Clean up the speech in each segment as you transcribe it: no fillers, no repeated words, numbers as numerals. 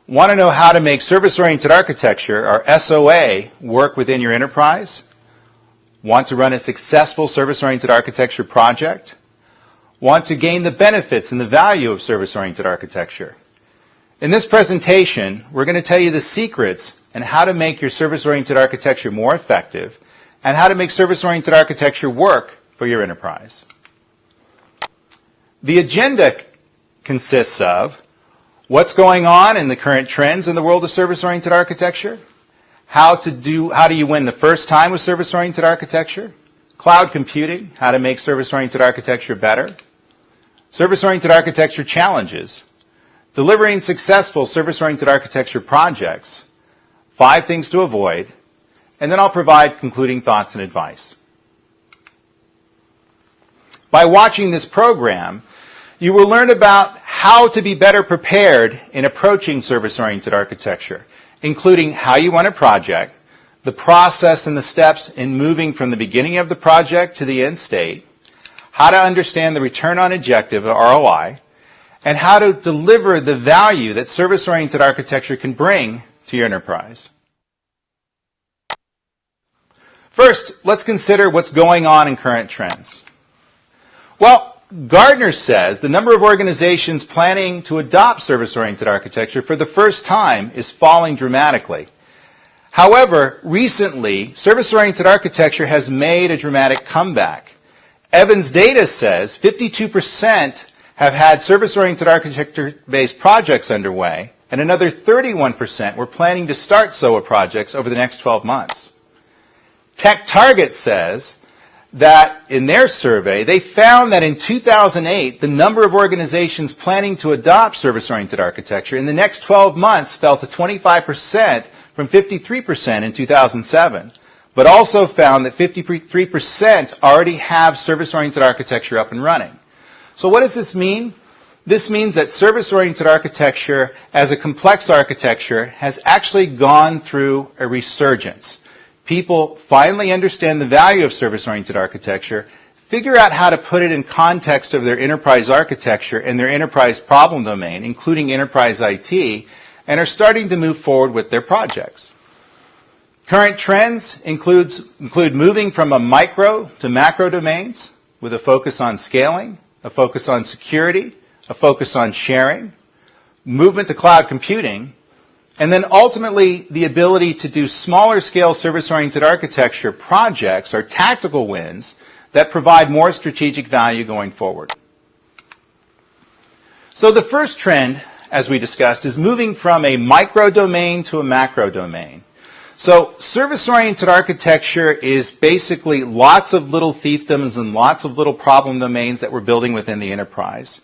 Want to know how to make service-oriented architecture, or SOA, work within your enterprise? Want to run a successful service-oriented architecture project? Want to gain the benefits and the value of service-oriented architecture? In this presentation, we're going to tell you the secrets and how to make your service-oriented architecture more effective and how to make service-oriented architecture work for your enterprise. The agenda consists of what's going on in the current trends in the world of service-oriented architecture, how do you win the first time with service-oriented architecture, cloud computing, how to make service-oriented architecture better, service-oriented architecture challenges, delivering successful service-oriented architecture projects, 5 things to avoid, and then I'll provide concluding thoughts and advice. By watching this program, you will learn about how to be better prepared in approaching service-oriented architecture, including how you run a project, the process and the steps in moving from the beginning of the project to the end state, how to understand the return on objective, or ROI, and how to deliver the value that service-oriented architecture can bring to your enterprise. First, let's consider what's going on in current trends. Well, Gartner says the number of organizations planning to adopt service-oriented architecture for the first time is falling dramatically. However, recently, service-oriented architecture has made a dramatic comeback. Evans data says 52% have had service-oriented architecture-based projects underway, and another 31% were planning to start SOA projects over the next 12 months. TechTarget says that in their survey, they found that in 2008, the number of organizations planning to adopt service-oriented architecture in the next 12 months fell to 25% from 53% in 2007, but also found that 53% already have service-oriented architecture up and running. So what does this mean? This means that service-oriented architecture as a complex architecture has actually gone through a resurgence. People finally understand the value of service-oriented architecture, figure out how to put it in context of their enterprise architecture and their enterprise problem domain, including enterprise IT, and are starting to move forward with their projects. Current trends include moving from a micro to macro domains with a focus on scaling, a focus on security, a focus on sharing, movement to cloud computing, and then ultimately the ability to do smaller scale service-oriented architecture projects or tactical wins that provide more strategic value going forward. So the first trend, as we discussed, is moving from a micro domain to a macro domain. So service-oriented architecture is basically lots of little fiefdoms and lots of little problem domains that we're building within the enterprise.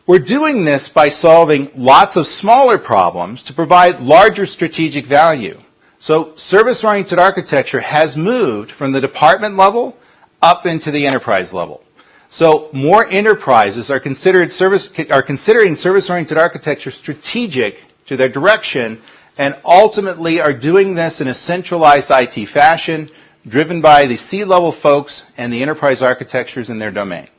We're doing this by solving lots of smaller problems to provide larger strategic value. So service-oriented architecture has moved from the department level up into the enterprise level. So more enterprises are considering service-oriented architecture strategic to their direction and ultimately are doing this in a centralized IT fashion driven by the C-level folks and the enterprise architectures in their domain.